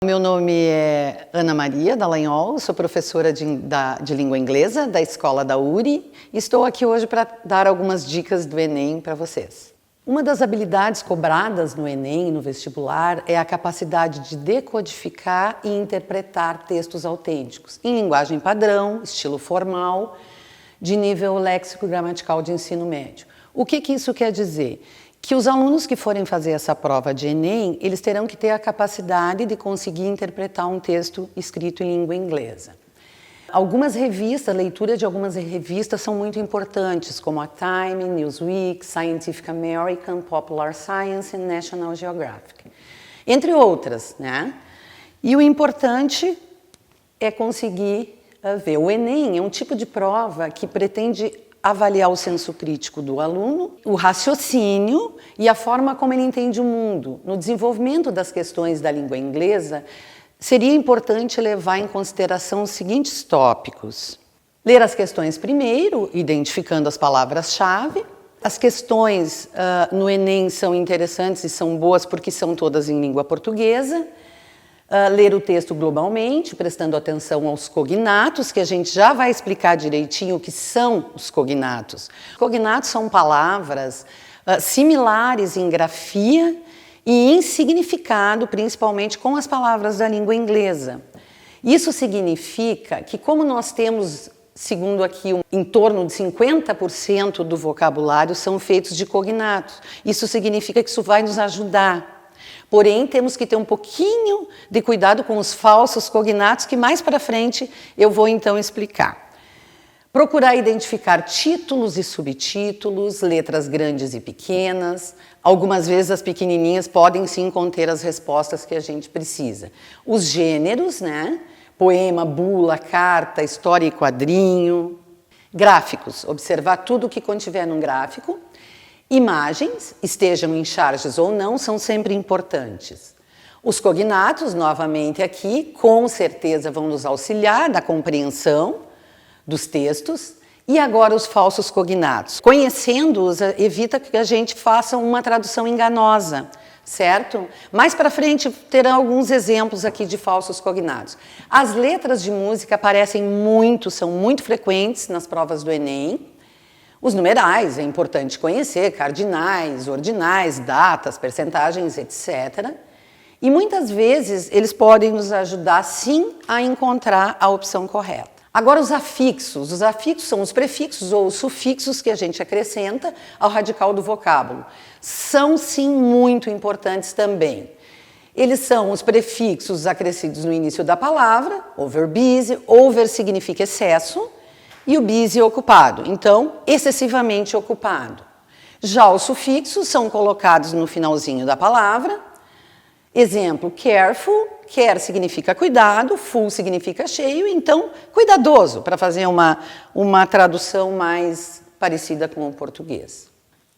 Meu nome é Ana Maria Dallagnol, sou professora de língua inglesa da Escola da URI e estou aqui hoje para dar algumas dicas do Enem para vocês. Uma das habilidades cobradas no Enem e no vestibular é a capacidade de decodificar e interpretar textos autênticos, em linguagem padrão, estilo formal, de nível léxico-gramatical de ensino médio. O que isso quer dizer? Que os alunos que forem fazer essa prova de Enem, eles terão que ter a capacidade de conseguir interpretar um texto escrito em língua inglesa. Algumas revistas, a leitura de algumas revistas são muito importantes, como a Time, Newsweek, Scientific American, Popular Science e National Geographic, entre outras, né? E o importante é conseguir ver. O Enem é um tipo de prova que pretende avaliar o senso crítico do aluno, o raciocínio e a forma como ele entende o mundo. No desenvolvimento das questões da língua inglesa, seria importante levar em consideração os seguintes tópicos. Ler as questões primeiro, identificando as palavras-chave. As questões no Enem são interessantes e são boas porque são todas em língua portuguesa. Ler o texto globalmente, prestando atenção aos cognatos, que a gente já vai explicar direitinho o que são os cognatos. Os cognatos são palavras similares em grafia e em significado, principalmente com as palavras da língua inglesa. Isso significa que, como nós temos, segundo aqui, em torno de 50% do vocabulário são feitos de cognatos, isso significa que isso vai nos ajudar. Porém, temos que ter um pouquinho de cuidado com os falsos cognatos, que mais para frente eu vou então explicar. Procurar identificar títulos e subtítulos, letras grandes e pequenas. Algumas vezes as pequenininhas podem sim conter as respostas que a gente precisa. Os gêneros, né? Poema, bula, carta, história e quadrinho. Gráficos, observar tudo o que contiver num gráfico. Imagens, estejam em charges ou não, são sempre importantes. Os cognatos, novamente aqui, com certeza vão nos auxiliar na compreensão dos textos. E agora os falsos cognatos. Conhecendo-os, evita que a gente faça uma tradução enganosa, certo? Mais para frente terão alguns exemplos aqui de falsos cognatos. As letras de música aparecem muito, são muito frequentes nas provas do Enem. Os numerais, é importante conhecer, cardinais, ordinais, datas, percentagens, etc. E muitas vezes eles podem nos ajudar, sim, a encontrar a opção correta. Agora os afixos. Os afixos são os prefixos ou os sufixos que a gente acrescenta ao radical do vocábulo. São, sim, muito importantes também. Eles são os prefixos acrescidos no início da palavra, over busy, over significa excesso, e o busy ocupado, então, excessivamente ocupado. Já os sufixos são colocados no finalzinho da palavra. Exemplo, careful, care significa cuidado, full significa cheio, então, cuidadoso, para fazer uma tradução mais parecida com o português.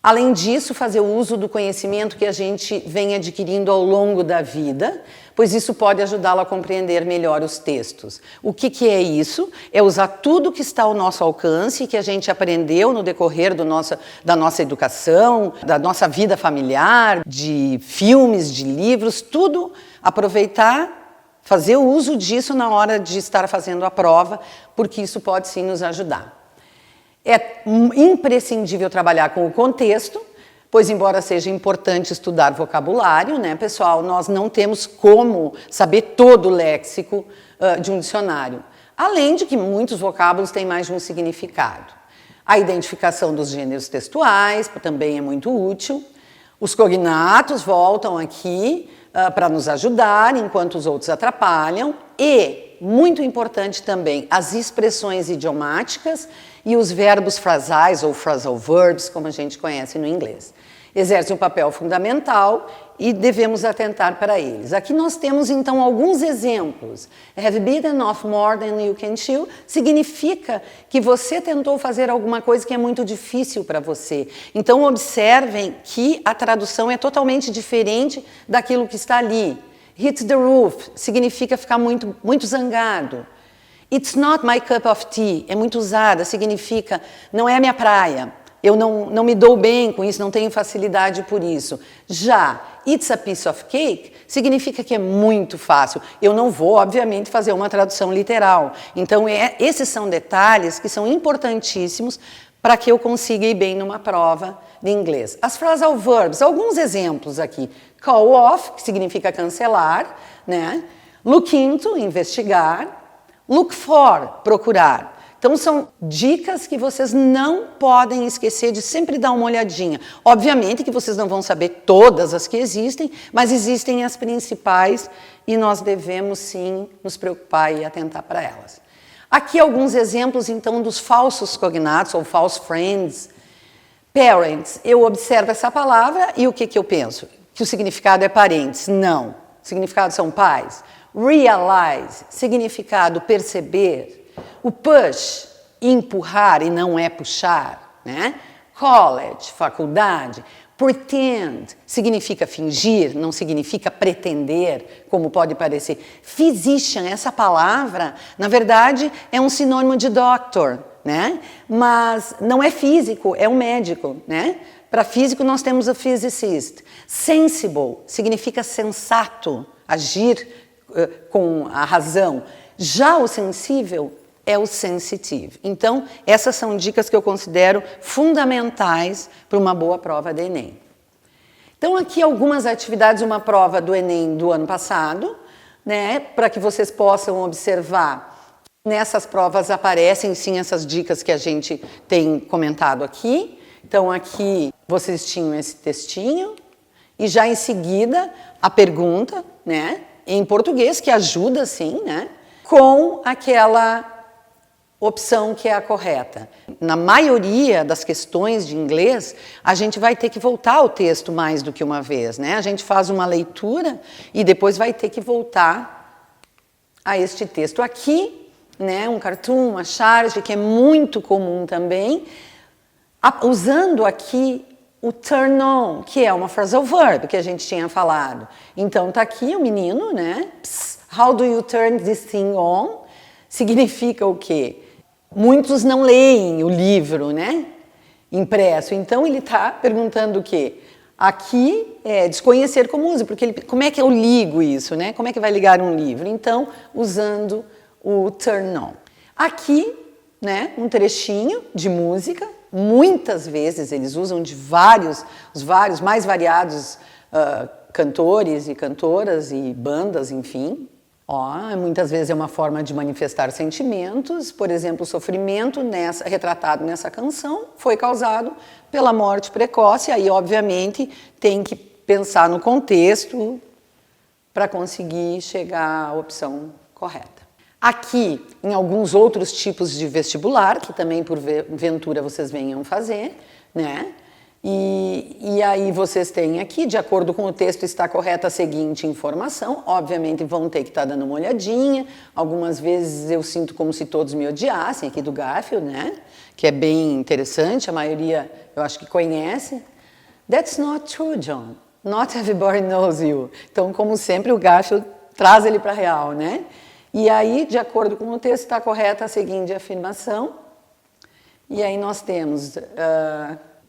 Além disso, fazer o uso do conhecimento que a gente vem adquirindo ao longo da vida, pois isso pode ajudá-lo a compreender melhor os textos. O que é isso? É usar tudo que está ao nosso alcance, que a gente aprendeu no decorrer da nossa educação, da nossa vida familiar, de filmes, de livros, tudo aproveitar, fazer o uso disso na hora de estar fazendo a prova, porque isso pode sim nos ajudar. É imprescindível trabalhar com o contexto, pois embora seja importante estudar vocabulário, né, pessoal, nós não temos como saber todo o léxico de um dicionário. Além de que muitos vocábulos têm mais de um significado. A identificação dos gêneros textuais também é muito útil. Os cognatos voltam aqui para nos ajudar, enquanto os outros atrapalham. E, muito importante também, as expressões idiomáticas e os verbos frasais ou phrasal verbs, como a gente conhece no inglês. Exercem um papel fundamental e devemos atentar para eles. Aqui nós temos então alguns exemplos. Have bitten off more than you can chew significa que você tentou fazer alguma coisa que é muito difícil para você. Então observem que a tradução é totalmente diferente daquilo que está ali. Hit the roof significa ficar muito zangado. It's not my cup of tea é muito usada, significa não é a minha praia. eu não me dou bem com isso, não tenho facilidade por isso. Já it's a piece of cake significa que é muito fácil. Eu não vou, obviamente, fazer uma tradução literal. Então, esses são detalhes que são importantíssimos para que eu consiga ir bem numa prova de inglês. As phrasal verbs, alguns exemplos aqui. Call off, que significa cancelar, né? Look into, investigar. Look for, procurar. Então, são dicas que vocês não podem esquecer de sempre dar uma olhadinha. Obviamente que vocês não vão saber todas as que existem, mas existem as principais e nós devemos, sim, nos preocupar e atentar para elas. Aqui alguns exemplos, então, dos falsos cognatos ou false friends. Parents, eu observo essa palavra e o que eu penso? Que o significado é parentes. Não. O significado são pais. Realize, significado perceber. O push, empurrar e não é puxar, né? College, faculdade. Pretend, significa fingir, não significa pretender, como pode parecer. Physician, essa palavra, na verdade, é um sinônimo de doctor, né? Mas não é físico, é um médico, né? Para físico nós temos o physicist. Sensible, significa sensato, agir com a razão. Já o sensível é o sensitive. Então, essas são dicas que eu considero fundamentais para uma boa prova de Enem. Então, aqui algumas atividades de uma prova do Enem do ano passado, né, para que vocês possam observar. Nessas provas aparecem, sim, essas dicas que a gente tem comentado aqui. Então, aqui vocês tinham esse textinho e já em seguida a pergunta, né, em português, que ajuda, sim, né, com aquela opção que é a correta. Na maioria das questões de inglês, a gente vai ter que voltar ao texto mais do que uma vez, né? A gente faz uma leitura e depois vai ter que voltar a este texto. Aqui, né, um cartoon, uma charge, que é muito comum também, usando aqui o turn on, que é uma phrasal verb que a gente tinha falado. Então, tá aqui o menino, né? Psst, how do you turn this thing on? Significa o quê? Muitos não leem o livro, né, impresso. Então, ele está perguntando o quê? Aqui é desconhecer como usa, porque como é que eu ligo isso, né? Como é que vai ligar um livro? Então, usando o turn on. Aqui, né, um trechinho de música. Muitas vezes eles usam de os vários mais variados cantores e cantoras e bandas, enfim. Muitas vezes é uma forma de manifestar sentimentos, por exemplo, o sofrimento retratado nessa canção foi causado pela morte precoce, aí obviamente tem que pensar no contexto para conseguir chegar à opção correta. Aqui, em alguns outros tipos de vestibular, que também porventura vocês venham fazer, né? E aí vocês têm aqui, de acordo com o texto, está correta a seguinte informação. Obviamente vão ter que estar dando uma olhadinha. Algumas vezes eu sinto como se todos me odiassem, aqui do Garfield, né? Que é bem interessante, a maioria eu acho que conhece. That's not true, John. Not everybody knows you. Então, como sempre, o Garfield traz ele para a real, né? E aí, de acordo com o texto, está correta a seguinte afirmação. E aí nós temos...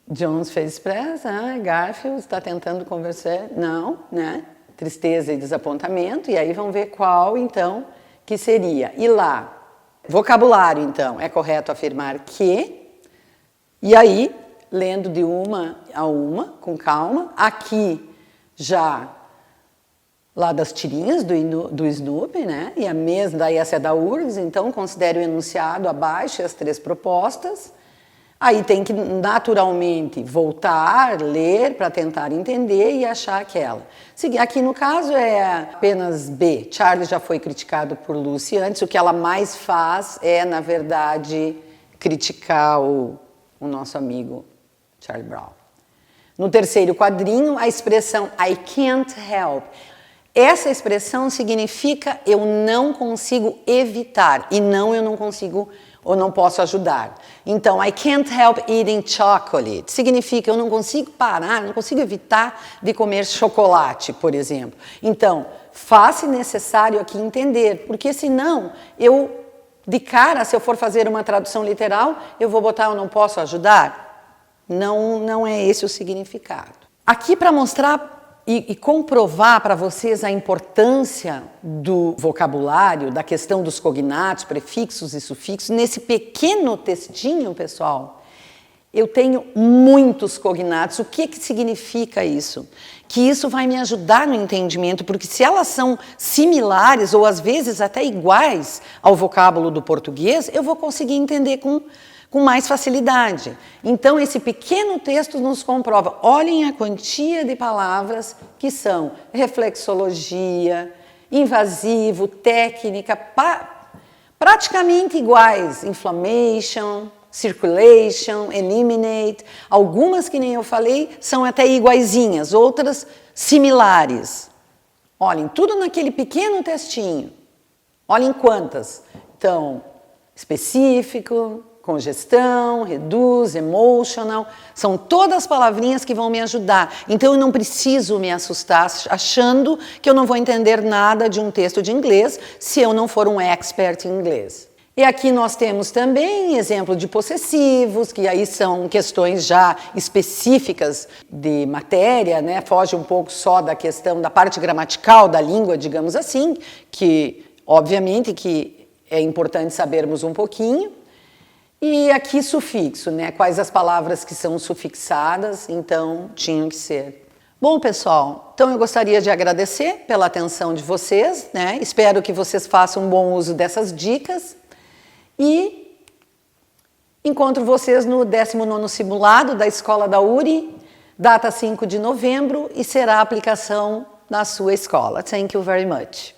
Jones fez expressa, Garfield está tentando conversar, não, né? Tristeza e desapontamento, e aí vamos ver qual, então, que seria. E lá, vocabulário, então, é correto afirmar que, e aí, lendo de uma a uma, com calma, aqui já, lá das tirinhas do Snoopy, né? E a mesma, daí essa é da URGS, então considere o enunciado abaixo e as três propostas. Aí tem que, naturalmente, voltar, ler, para tentar entender e achar aquela. Aqui, no caso, é apenas B. Charlie já foi criticado por Lucy antes. O que ela mais faz é, na verdade, criticar o nosso amigo Charlie Brown. No terceiro quadrinho, a expressão I can't help. Essa expressão significa eu não consigo evitar. E não eu não consigo ou não posso ajudar. Então, I can't help eating chocolate. Significa eu não consigo parar, não consigo evitar de comer chocolate, por exemplo. Então, faz-se necessário aqui entender, porque senão de cara, se eu for fazer uma tradução literal, eu vou botar eu não posso ajudar. Não é esse o significado. Aqui para mostrar e comprovar para vocês a importância do vocabulário, da questão dos cognatos, prefixos e sufixos, nesse pequeno textinho, pessoal, eu tenho muitos cognatos. O que significa isso? Que isso vai me ajudar no entendimento, porque se elas são similares ou às vezes até iguais ao vocábulo do português, eu vou conseguir entender com mais facilidade. Então, esse pequeno texto nos comprova. Olhem a quantia de palavras que são reflexologia, invasivo, técnica, praticamente iguais. Inflammation, circulation, eliminate. Algumas, que nem eu falei, são até iguaizinhas, outras similares. Olhem, tudo naquele pequeno textinho. Olhem quantas. Então, específico, congestão, reduz, emotional, são todas palavrinhas que vão me ajudar. Então eu não preciso me assustar achando que eu não vou entender nada de um texto de inglês se eu não for um expert em inglês. E aqui nós temos também exemplo de possessivos, que aí são questões já específicas de matéria, né? Foge um pouco só da questão da parte gramatical da língua, digamos assim, que obviamente que é importante sabermos um pouquinho. E aqui sufixo, né? Quais as palavras que são sufixadas, então tinham que ser. Bom, pessoal, então eu gostaria de agradecer pela atenção de vocês, né? Espero que vocês façam um bom uso dessas dicas e encontro vocês no 19º simulado da Escola da URI, data 5 de novembro, e será a aplicação na sua escola. Thank you very much.